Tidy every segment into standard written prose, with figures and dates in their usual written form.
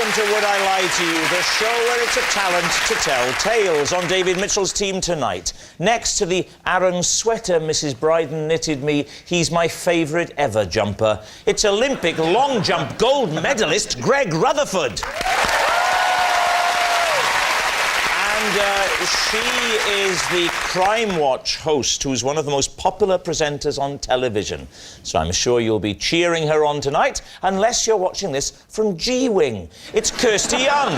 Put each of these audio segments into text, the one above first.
welcome to Would I Lie to You, the show where it's a talent to tell tales. On David Mitchell's team tonight, next to the Aaron sweater Mrs. Bryden knitted me, he's my favourite ever jumper. It's Olympic long jump gold medalist Greg Rutherford. And she is the Crime Watch host, who's one of the most popular presenters on television. So I'm sure you'll be cheering her on tonight, unless you're watching this from G-Wing. It's Kirsty Young.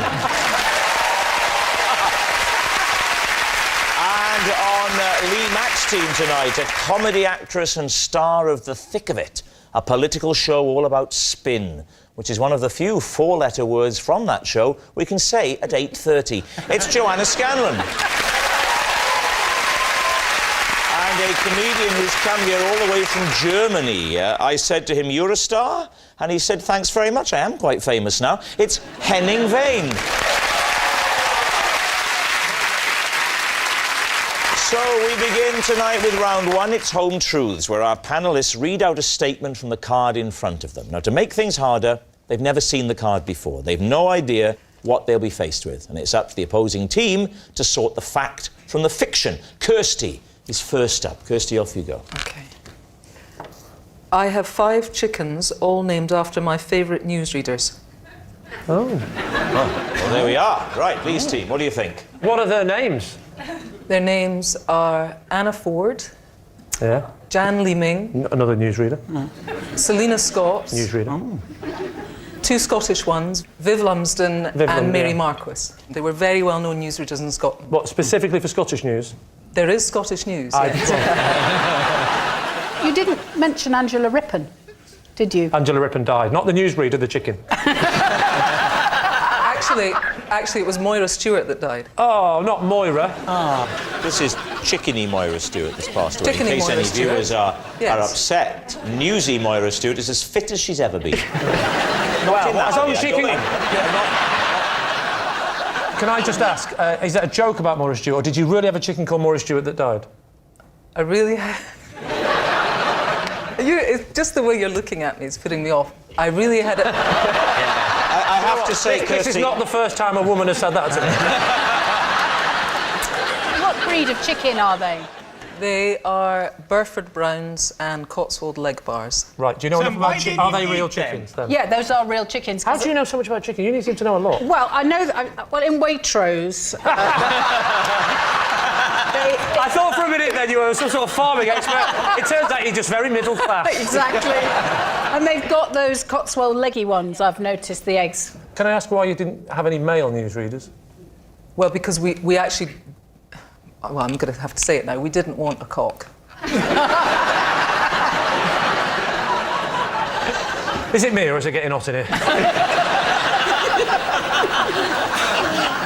And on Lee Mack's team tonight, a comedy actress and star of The Thick of It, a political show all about spin, which is one of the few four-letter words from that show we can say at 8:30. It's Joanna Scanlon. And a comedian who's come here all the way from Germany. I said to him, "You're a star?" And he said, "Thanks very much, I am quite famous now." It's Henning Wehn. So we begin tonight with round one. It's Home Truths, where our panellists read out a statement from the card in front of them. Now, to make things harder, they've never seen the card before. They've no idea what they'll be faced with. And it's up to the opposing team to sort the fact from the fiction. Kirsty is first up. Kirsty, off you go. OK. I have 5 chickens, all named after my favourite newsreaders. Oh. Well, there we are. Right, please, team, what do you think? What are their names? Their names are Anna Ford, Yeah. Jan Leeming, Another newsreader. Selina Scott, Newsreader. 2 Scottish ones, Viv Lumsden and Mary yeah. Marquis. They were very well-known newsreaders in Scotland. What, specifically for Scottish news? There is Scottish news, yes. You didn't mention Angela Rippon, did you? Angela Rippon died. Not the newsreader, the chicken. Actually, it was Moira Stewart that died. Oh, not Moira. This is Chickeny Moira Stewart that's passed away. Chickeny In case Moira any viewers Stewart. are upset, newsy Moira Stewart is as fit as she's ever been. As long as she can... Can I just ask, is that a joke about Moira Stewart, or did you really have a chicken called Moira Stewart that died? I really it's just the way you're looking at me is putting me off. I really had a... I have to say, Kirsty... This is not the first time a woman has said that to me. What breed of chicken are they? They are Burford Browns and Cotswold Leg Bars. Right, do you know enough about chickens? Are they real chickens, then? Yeah, those are real chickens. How do you know so much about chicken? You seem to know a lot. Well, I know that... well, in Waitrose... I thought for a minute then you were some sort of farming expert. It turns out you're just very middle class. Exactly. And they've got those Cotswold leggy ones, I've noticed, the eggs. Can I ask why you didn't have any male newsreaders? Well, because we actually... Well, I'm going to have to say it now. We didn't want a cock. Is it me or is it getting hot in here?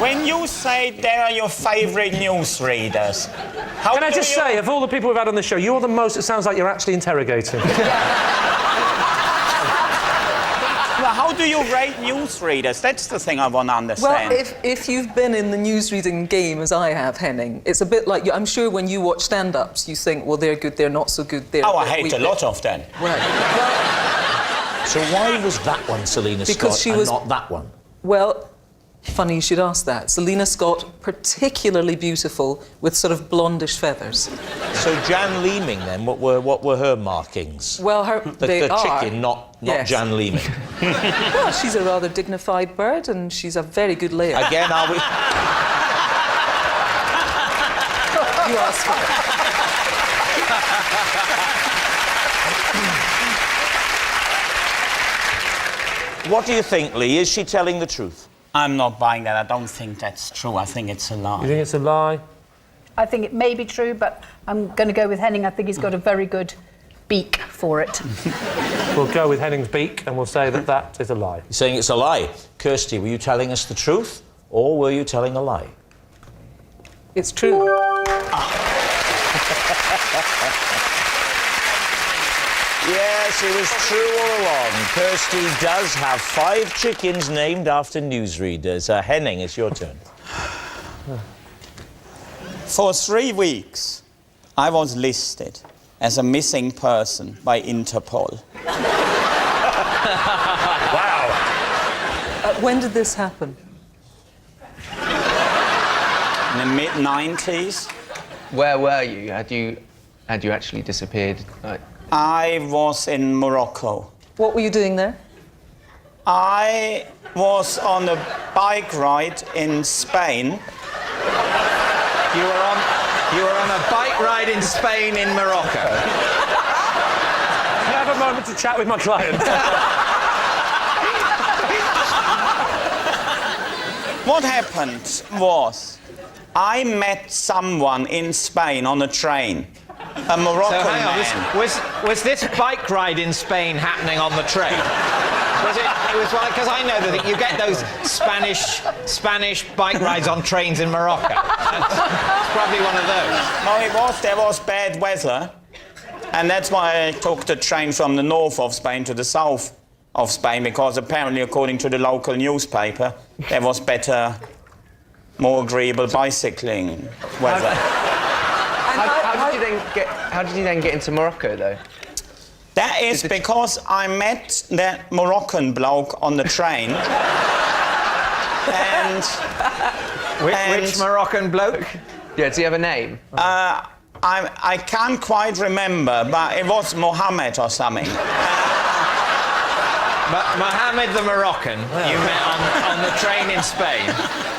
When you say they are your favourite newsreaders, how Can I just say, of all the people we've had on the show, you're the most it sounds like you're actually interrogating. Well, how do you rate newsreaders? That's the thing I want to understand. Well, if you've been in the newsreading game as I have, Henning, it's a bit like... I'm sure when you watch stand-ups, you think, well, they're good, they're not so good, they're... Oh, I hate a lot of them. Right. Well, So why was that one Selina Because Scott she and was- not that one? well, funny you should ask that. Selina Scott, particularly beautiful, with sort of blondish feathers. So Jan Leeming, then, what were her markings? Well, The chicken, not Yes. Jan Leeming. Well, she's a rather dignified bird, and she's a very good layer. Again, are we... You asked for it. What do you think, Lee? Is she telling the truth? I'm not buying that. I don't think that's true. I think it's a lie. You think it's a lie? I think it may be true, but I'm going to go with Henning. I think he's got a very good beak for it. We'll go with Henning's beak and we'll say that that is a lie. You're saying it's a lie. Kirsty, were you telling us the truth, or were you telling a lie? It's true. Yes, it was true all along. Kirsty does have 5 chickens named after newsreaders. Henning, it's your turn. For 3 weeks, I was listed as a missing person by Interpol. Wow. When did this happen? In the mid-90s. Where were you? Had you actually disappeared? Like... I was in Morocco. What were you doing there? I was on a bike ride in Spain. You were on a bike ride in Spain in Morocco. Can I have a moment to chat with my client? What happened was, I met someone in Spain on a train, a Moroccan So hang on, man. was this bike ride in Spain happening on the train? Was it? It was like, because I know that you get those Spanish bike rides on trains in Morocco. It's probably one of those. No, there was bad weather, and that's why I took the train from the north of Spain to the south of Spain, because apparently, according to the local newspaper, there was better, more agreeable bicycling weather. How did you then get into Morocco, though? That is because I met that Moroccan bloke on the train. Which Moroccan bloke? Yeah, does he have a name? I can't quite remember, but it was Mohammed or something. But Mohammed the Moroccan, you met on the train in Spain.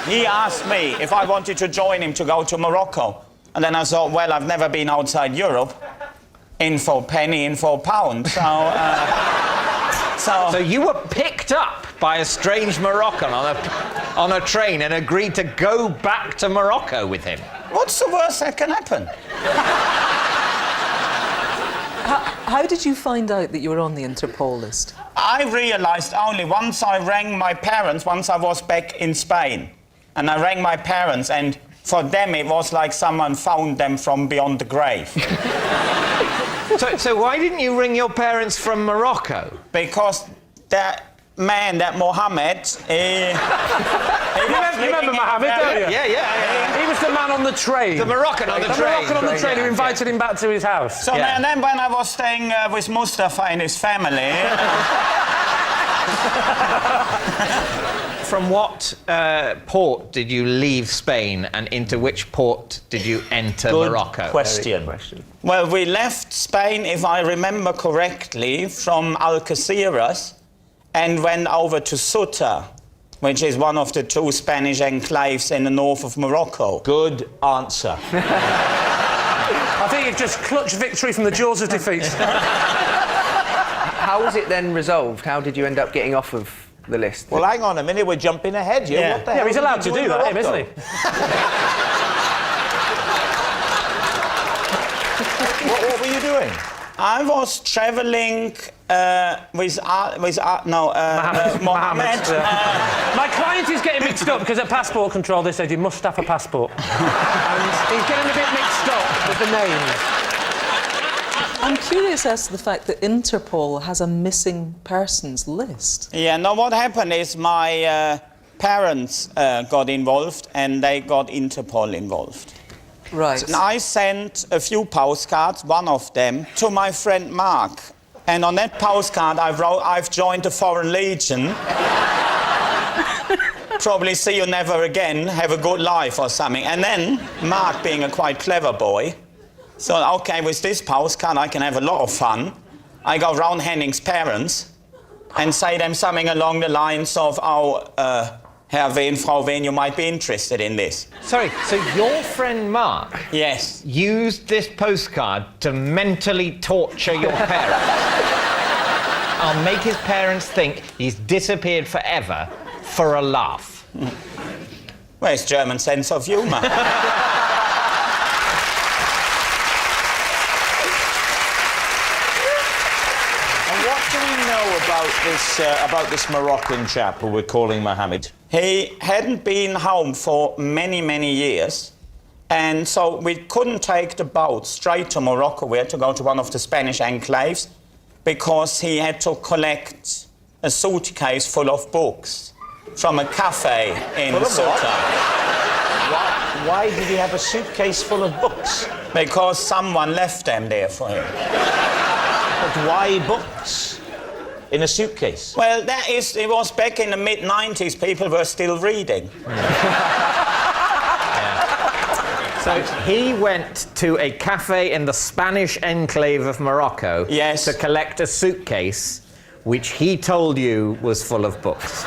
He asked me if I wanted to join him to go to Morocco. And then I thought, well, I've never been outside Europe. In for a penny, in for a pound. So you were picked up by a strange Moroccan on a train and agreed to go back to Morocco with him. What's the worst that can happen? How did you find out that you were on the Interpol list? I realised only once I rang my parents, once I was back in Spain. And I rang my parents, and for them it was like someone found them from beyond the grave. So why didn't you ring your parents from Morocco? Because that man, that Mohammed, You remember Mohammed, don't you? Yeah. He was the man on the train. The Moroccan on the train. The Moroccan on the train who invited him back to his house. So and then when I was staying with Mustafa and his family... From what port did you leave Spain and into which port did you enter Morocco? Question. Well, we left Spain, if I remember correctly, from Algeciras and went over to Ceuta, which is one of the two Spanish enclaves in the north of Morocco. Good answer. I think you've just clutched victory from the jaws of defeat. How was it then resolved? How did you end up getting off of the list? Well, hang on a minute, we're jumping ahead here. Yeah. What the hell He's did allowed you to in do that, Morocco? isn't he? What were you doing? I was travelling with Mohammed. My client is getting mixed up because at passport control they said you must have a passport. And he's getting a bit mixed up with the names. I'm curious as to the fact that Interpol has a missing persons list. Yeah, no, what happened is my parents got involved and they got Interpol involved. Right. And I sent a few postcards, one of them, to my friend Mark. And on that postcard I wrote, I've joined the Foreign Legion. Probably see you never again, have a good life or something. And then, Mark being a quite clever boy, so, OK, with this postcard I can have a lot of fun. I go round Henning's parents and say them something along the lines of, Herr Wehn, Frau Wehn, you might be interested in this. Sorry, so your friend Mark Yes. used this postcard to mentally torture your parents? I'll make his parents think he's disappeared forever for a laugh. Where's German sense of humour? About this Moroccan chap who we're calling Mohammed? He hadn't been home for many, many years. And so we couldn't take the boat straight to Morocco. We had to go to one of the Spanish enclaves because he had to collect a suitcase full of books from a cafe in Ceuta. Why did he have a suitcase full of books? Because someone left them there for him. But why books? in a suitcase? Well, it was back in the mid-90s, people were still reading. So he went to a cafe in the Spanish enclave of Morocco Yes. to collect a suitcase which he told you was full of books.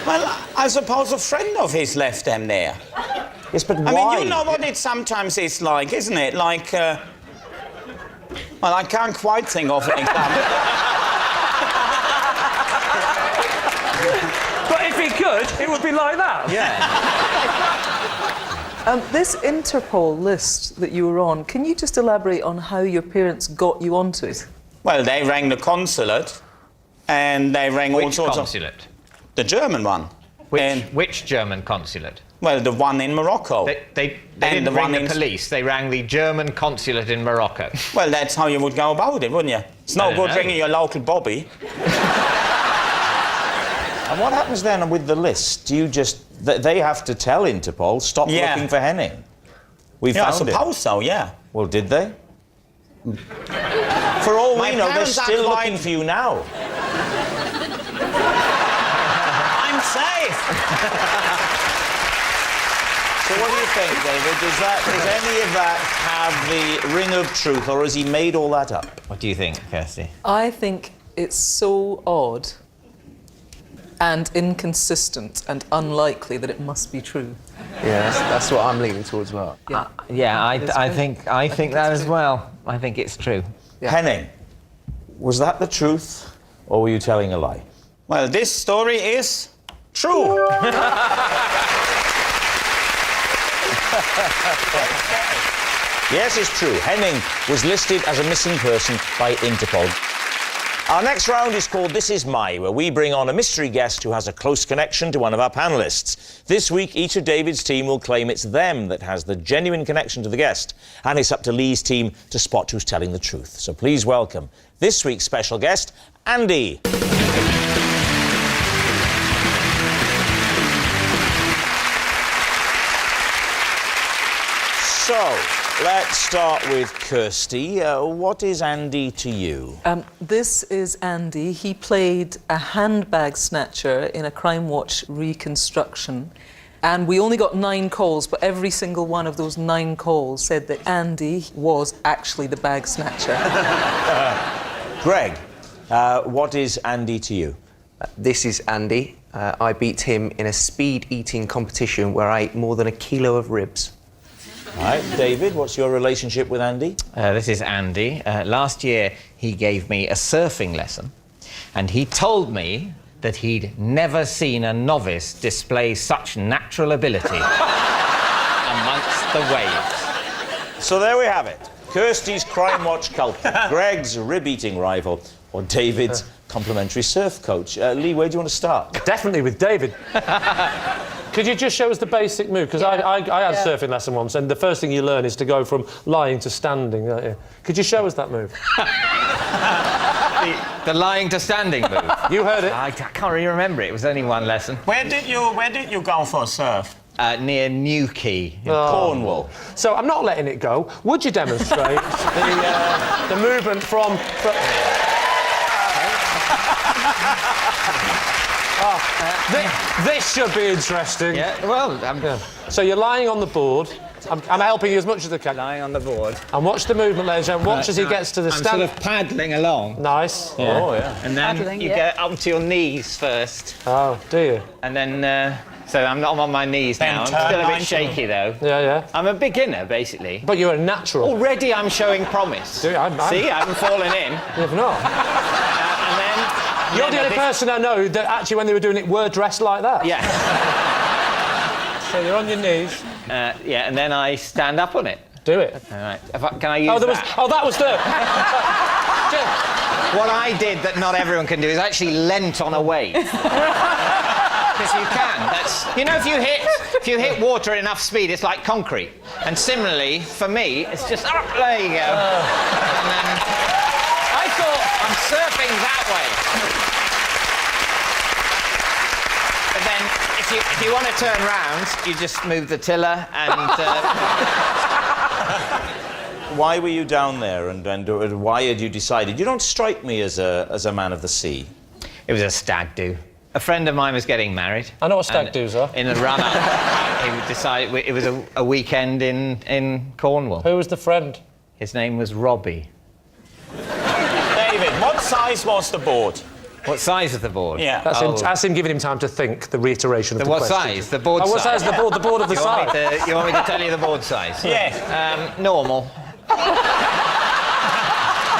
Well, I suppose a friend of his left them there. Yes, but why? I mean, you know what it sometimes is like, isn't it? Like, well, I can't quite think of an example. But if he could, it would be like that. This Interpol list that you were on, can you just elaborate on how your parents got you onto it? Well, they rang the consulate, and they rang all Which sorts consulate? of... The German one. And, Which German consulate? well, the one in Morocco. They And didn't the ring one the in- police. They rang the German consulate in Morocco. Well, that's how you would go about it, wouldn't you? It's no don't good know. ringing your local Bobby. And what happens then with the list? Do you just... They have to tell Interpol, stop Yeah. looking for Henning. We Yeah, I found him. suppose so, yeah. Well, did they? For all My we know, they're parents still act looking like- for you now. I'm safe! So what do you think, David? Does any of that have the ring of truth, or has he made all that up? What do you think, Kirsty? I think it's so odd and inconsistent and unlikely that it must be true. Yeah, that's what I'm leaning towards as well. I think that as well. I think it's true. Yeah. Henning, was that the truth, or were you telling a lie? Well, this story is true. Yes, it's true. Henning was listed as a missing person by Interpol. Our next round is called This Is My, where we bring on a mystery guest who has a close connection to one of our panellists. This week, each of David's team will claim it's them that has the genuine connection to the guest, and it's up to Lee's team to spot who's telling the truth. So please welcome this week's special guest, Andy. So, let's start with Kirsty. What is Andy to you? This is Andy. He played a handbag snatcher in a Crime Watch reconstruction. And we only got 9 calls, but every single one of those 9 calls said that Andy was actually the bag snatcher. Greg, what is Andy to you? This is Andy. I beat him in a speed eating competition where I ate more than 1 kilo of ribs. All right, David, what's your relationship with Andy? This is Andy. Last year, he gave me a surfing lesson, and he told me that he'd never seen a novice display such natural ability amongst the waves. So there we have it. Kirsty's Crime Watch culprit, Greg's rib-eating rival, or David's complimentary surf coach. Lee, where do you want to start? Definitely with David. Could you just show us the basic move? Because I had a surfing lesson once, and the first thing you learn is to go from lying to standing. Could you show us that move? The lying to standing move. You heard it. I can't really remember it. It was only one lesson. Where did you go for surf? Near Newquay. Cornwall. So I'm not letting it go. Would you demonstrate the movement from... This should be interesting. Yeah, well, I'm So you're lying on the board. I'm helping you as much as I can. lying on the board. And watch the movement, ladies and gentlemen. Watch as he gets to the I'm stand. sort of paddling along. Nice. Oh, yeah. And then Paddling, you yeah. get up to your knees first. Oh, do you? And then, so I'm not on my knees Then now. I'm turn still a bit 90. shaky, though. Yeah, yeah. I'm a beginner, basically. But you're a natural. Already I'm showing promise. Do you? I'm- See, I haven't fallen in. You've not. And then... You're the only person I know that actually, when they were doing it, were dressed like that. Yeah. So you're on your knees. Yeah, and then I stand up on it. Do it. All right. Can I use Oh, that? that was the... What I did that not everyone can do is actually leant on a wave. Because you can. That's, you know, if you hit water at enough speed, it's like concrete. And similarly, for me, it's just there you go. And then I thought I'm surfing that way. But then, if you want to turn round, you just move the tiller and. why were you down there, and why had you decided? You don't strike me as a man of the sea. It was a stag do. A friend of mine was getting married. I know what stag do's are. In the run-up, he decided it was a weekend in Cornwall. Who was the friend? His name was Robbie. David, what size was the board? What size is the board? Yeah. That's him giving him time to think, the reiteration of the What question. size? The board size? What size? The board of the side. You want me to tell you the board size? Yeah. Normal.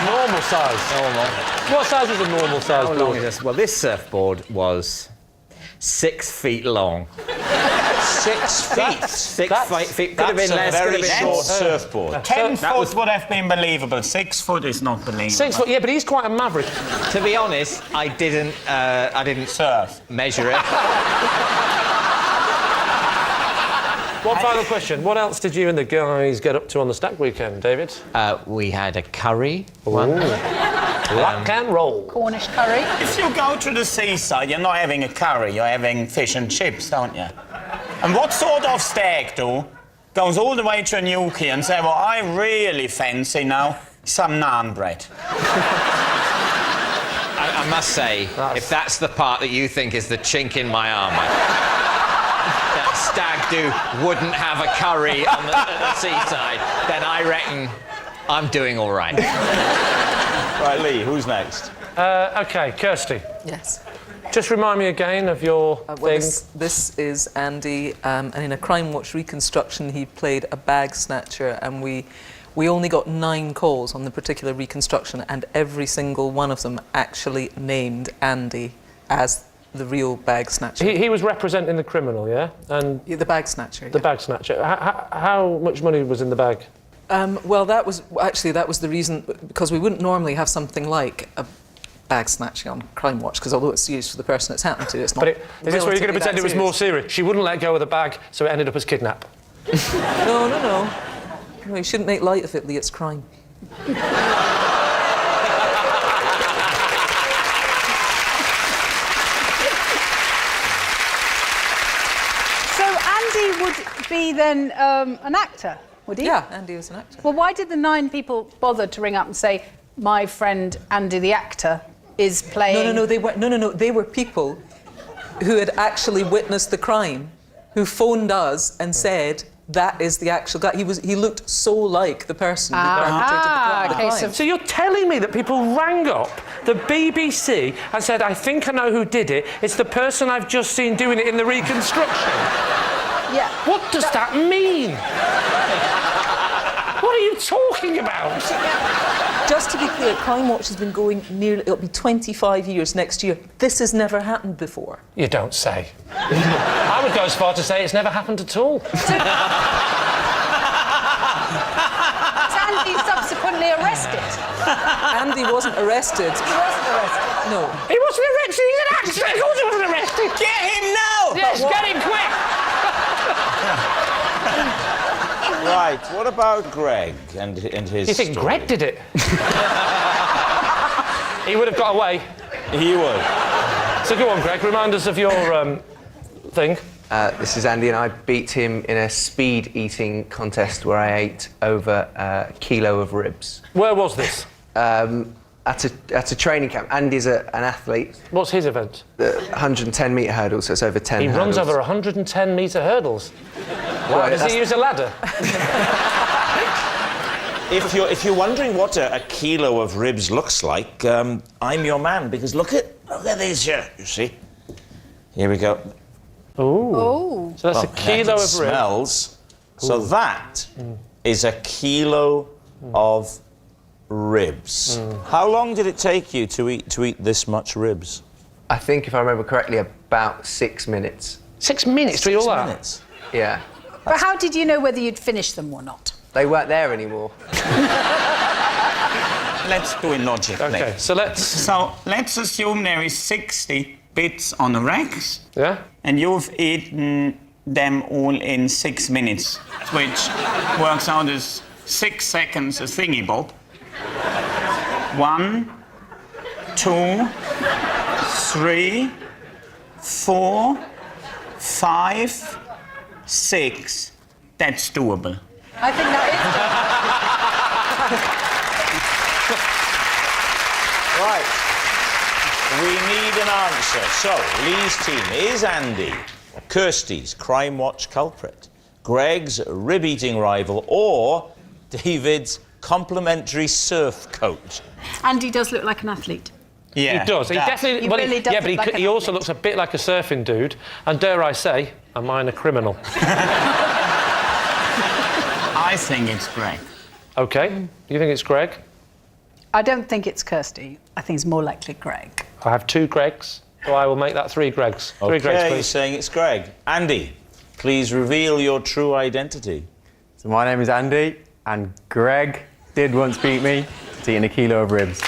Normal size. Normal. What size was a normal size How long board? is this? Well, this surfboard was 6 feet long. 6 feet. 6 feet. Could have been less. That's a Could very have been short more. surfboard. 10 foot would have been believable. 6 foot is not believable. 6 foot, yeah, but he's quite a maverick. To be honest, I didn't Surf. measure it. One final question. What else did you and the guys get up to on the stag weekend, David? We had a curry. Rock and roll. Cornish curry. If you go to the seaside, you're not having a curry, you're having fish and chips, don't you? And what sort of stag do goes all the way to Newquay and say, well, I really fancy now some naan bread. I must say, if that's the part that you think is the chink in my armour, that stag do wouldn't have a curry on the seaside, then I reckon I'm doing all right. Right, Lee, who's next? OK, Kirsty. Yes. Just remind me again of your Well, thing. this is Andy, and in a Crime Watch reconstruction, he played a bag snatcher, and we only got 9 calls on the particular reconstruction, and every single one of them actually named Andy as the real bag snatcher. He was representing the criminal, yeah? And Yeah, the bag snatcher. the bag snatcher. How much money was in the bag? Well, that was the reason, because we wouldn't normally have something like a bag snatching on Crime Watch, because although it's serious for the person it's happened to, it's not. But is this where you're going to relatively pretend that it was more serious. serious? She wouldn't let go of the bag, so it ended up as kidnap. No. No, you shouldn't make light of it, Lee. It's crime. So Andy would be then an actor, would he? Yeah, Andy was an actor. Well, why did the 9 people bother to ring up and say, my friend Andy the actor is playing... No, they weren't. No, they were people who had actually witnessed the crime, who phoned us and said that is the actual guy. He looked so like the person who perpetrated the case crime. of- So you're telling me that people rang up the BBC and said, I think I know who did it. It's the person I've just seen doing it in the reconstruction. Yeah. What does that mean? What are you talking about? Just to be clear, Crime Watch has been going it'll be 25 years next year. This has never happened before. You don't say. I would go as far to say it's never happened at all. Was Andy subsequently arrested? Andy wasn't arrested. He wasn't arrested. No. He wasn't arrested. He's an actor. Of course he wasn't arrested. Get him now! Yes, get him quick. Right, what about Greg and his You think story? Greg did it? He would have got away. He would. So go on, Greg. Remind us of your thing. This is Andy, and I beat him in a speed eating contest where I ate over a kilo of ribs. Where was this? At a training camp. Andy's an athlete, What's his event? the 100 hurdle, so it's over 10 He hurdles. runs over 110-metre hurdles. Wow, does he use a ladder? If you're wondering what a kilo of ribs looks like, I'm your man, because look at these here, you see? Here we go. Oh. So that's a kilo It of ribs. smells. So that is a kilo of ribs. How long did it take you to eat this much ribs? I think, if I remember correctly, about 6 minutes. 6 minutes to eat all 6 that? minutes. Yeah. But how did you know whether you'd finished them or not? They weren't there anymore. Let's do it logically. OK, so let's... So let's assume there is 60 bits on the racks, Yeah? and you've eaten them all in 6 minutes, which works out as 6 seconds a thingy bob. 1, 2, 3, 4, 5, 6. That's doable. I think that Right. We need an answer. So, Lee's team is Andy, Kirsty's Crime Watch culprit, Greg's rib-eating rival, or David's complimentary surf coat. Andy does look like an athlete. Yeah. He does. He definitely. He well, really does yeah, but look like he an also athlete. looks a bit like a surfing dude, and dare I say, a minor criminal. I think it's Greg. OK, you think it's Greg? I don't think it's Kirsty. I think it's more likely Greg. I have 2 Gregs, so I will make that 3 Gregs. 3 Gregs, Okay, please. saying it's Greg. Andy, please reveal your true identity. So my name is Andy, and Greg did once beat me to eating a kilo of ribs.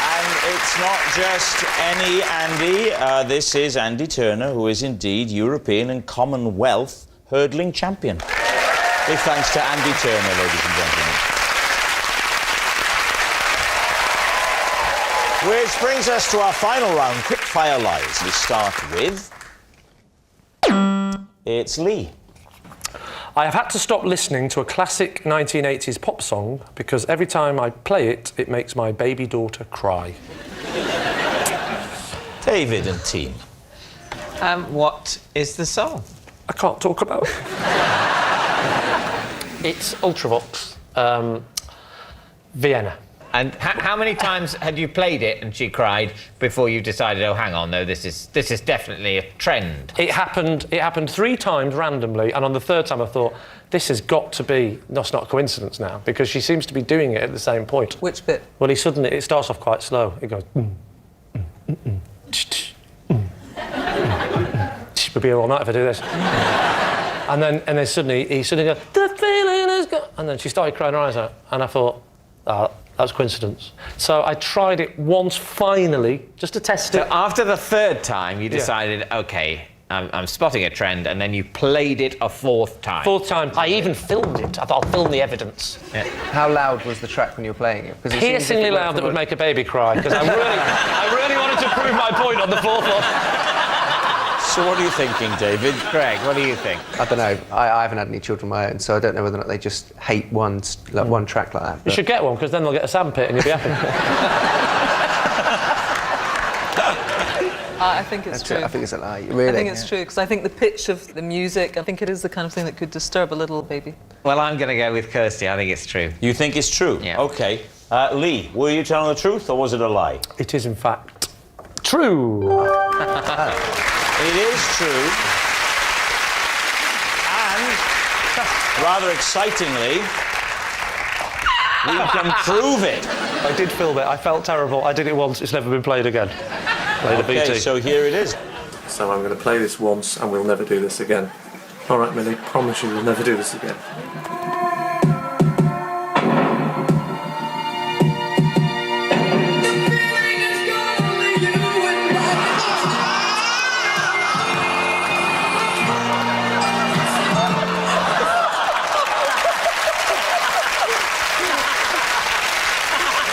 And it's not just any Andy. This is Andy Turner, who is indeed European and Commonwealth hurdling champion. Big thanks to Andy Turner, ladies and gentlemen. Which brings us to our final round, quick-fire lies. We start with... It's Lee. I have had to stop listening to a classic 1980s pop song because every time I play it, it makes my baby daughter cry. David and team. What is the song? I can't talk about it. It's Ultravox, Vienna. And how many times had you played it and she cried before you decided, oh, hang on, no, this is definitely a trend? It happened 3 times randomly, and on the 3rd time I thought, this has got to be... That's not a coincidence now, because she seems to be doing it at the same point. Which bit? Well, it starts off quite slow. It goes... We'll be here all night if I do this. and then suddenly, he suddenly goes, the feeling is gone. And then she started crying her eyes out, and I thought, that's coincidence. So I tried it once, finally, just to test So it. after the 3rd time, you decided, OK, I'm spotting a trend, and then you played it a 4th time. 4th time, I even filmed it. I thought, I'll film the evidence. Yeah. How loud was the track when you were playing it? 'Cause it seems as if Piercingly it went loud that from would a- make a baby cry, because I really wanted to prove my point on the 4th one. So what are you thinking, David? Greg, what do you think? I don't know. I haven't had any children of my own, so I don't know whether or not they just hate one track like that. You but- should get one, because then they'll get a sandpit and you'll be happy. I think it's true. I think it's a lie. Really? I think it's true, because I think the pitch of the music, I think it is the kind of thing that could disturb a little baby. Well, I'm going to go with Kirsty. I think it's true. You think it's true? Yeah. OK. Lee, were you telling the truth, or was it a lie? It is, in fact, true. It is true. And, rather excitingly, we can prove it. I did film it. I felt terrible. I did it once. It's never been played again. Played a BT. OK, so here it is. So I'm going to play this once and we'll never do this again. All right, Millie, promise you we'll never do this again.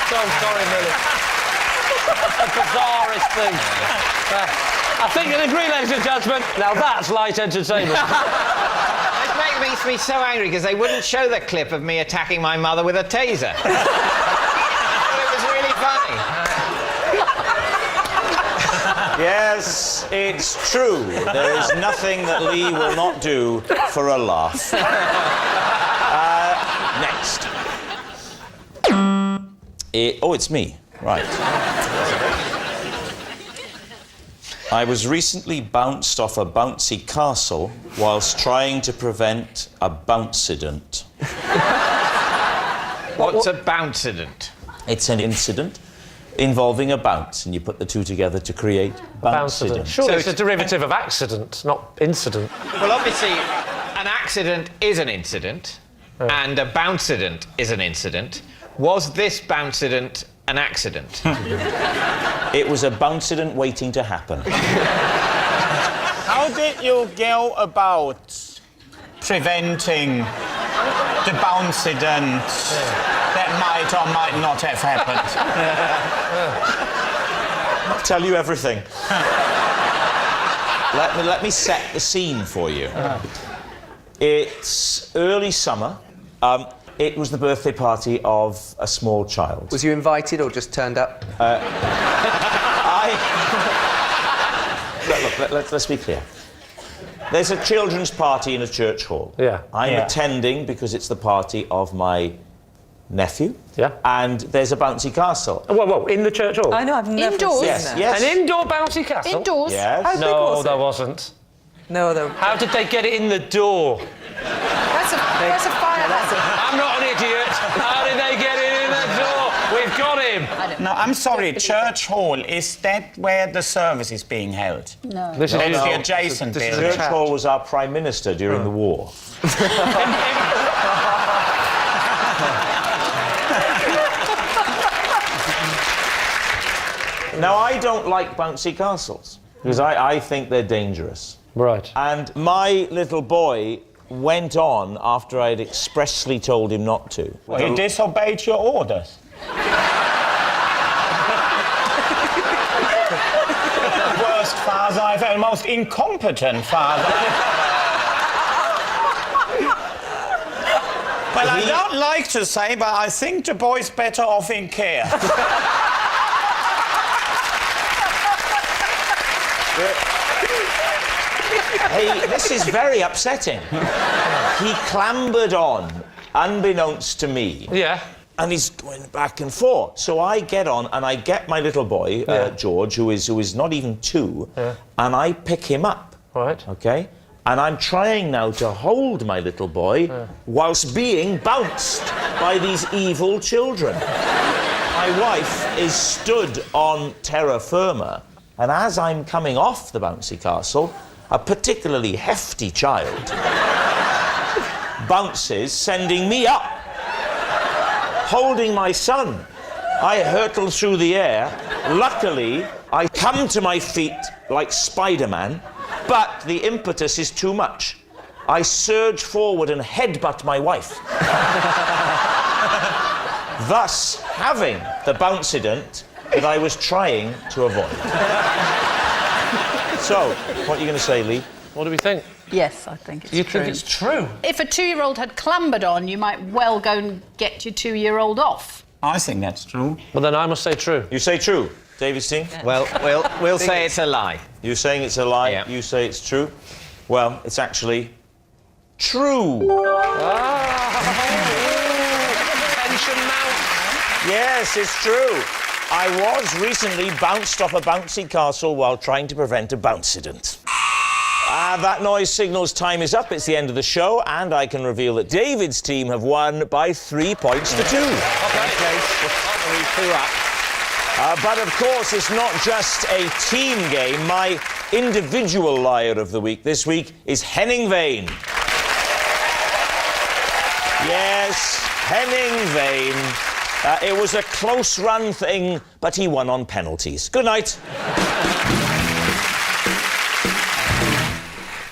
So sorry, Millie. The bizarrest thing. I think you'll agree, ladies and gentlemen, now that's light entertainment. It makes me so angry because they wouldn't show the clip of me attacking my mother with a taser. It was really funny. Yes, it's true. There is nothing that Lee will not do for a laugh. Next. It's me. Right. I was recently bounced off a bouncy castle whilst trying to prevent a bouncident. What's a bouncident? It's an incident involving a bounce, and you put the two together to create bouncident. Sure, So it's a derivative of accident, not incident. Well, obviously, an accident is an incident, and a bouncident is an incident. Was this bouncident an accident? It was a bouncident waiting to happen. How did you go about preventing the bouncident that might or might not have happened? I'll tell you everything. let me set the scene for you. It's early summer, It was the birthday party of a small child. Was you invited or just turned up? Let's be clear. There's a children's party in a church hall. Yeah. I'm Yeah. attending because it's the party of my nephew. Yeah. And there's a bouncy castle. Whoa, in the church hall? I know, I've never Indoors? seen Yes, that. yes. An indoor bouncy castle? Indoors? Yes. How big No, was there it? wasn't. No, there. How did they get it in the door? That's a fire hazard. I'm not an idiot. How did they get it in the door? We've got him. No, I'm sorry, church hall, is that where the service is being held? No. This is It's the adjacent this is building. Church Hall was our Prime Minister during the war. Now, I don't like bouncy castles because I think they're dangerous. Right. And my little boy went on after I'd expressly told him not to. Well, he disobeyed your orders. The worst father I've ever, most incompetent father. Well, I don't like to say, but I think the boy's better off in care. Hey, this is very upsetting. He clambered on, unbeknownst to me. Yeah. And he's going back and forth. So I get on and I get my little boy, George, who is not even 2, and I pick him up. Right. Okay? And I'm trying now to hold my little boy whilst being bounced by these evil children. My wife is stood on terra firma, and as I'm coming off the bouncy castle, a particularly hefty child bounces, sending me up. Holding my son, I hurtle through the air. Luckily, I come to my feet like Spider-Man, but the impetus is too much. I surge forward and headbutt my wife, thus having the bouncident that I was trying to avoid. So, what are you going to say, Lee? What do we think? Yes, I think it's You true. think it's true? If a 2-year-old had clambered on, you might well go and get your 2-year-old off. I think that's true. Well, then I must say true. You say true. David Steen? Well, we'll say it's a lie. You're saying it's a lie. Yeah. You say it's true. Well, it's actually true. Tension mounts. Yes, it's true. I was recently bounced off a bouncy castle while trying to prevent a bouncident. That noise signals time is up. It's the end of the show, and I can reveal that David's team have won by 3 points to 2. But of course, it's not just a team game. My individual liar of the week this week is Henning Vane. Yes, Henning Vane. It was a close run thing, but he won on penalties. Good night.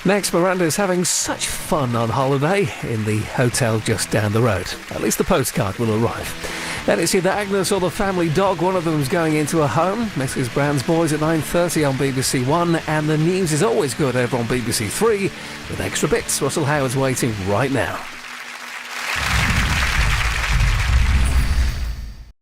Next, Miranda is having such fun on holiday in the hotel just down the road. At least the postcard will arrive. Then it's either Agnes or the family dog. One of them's going into a home. Mrs. Brown's Boys at 9:30 on BBC One. And the news is always good over on BBC Three with extra bits. Russell Howard's waiting right now.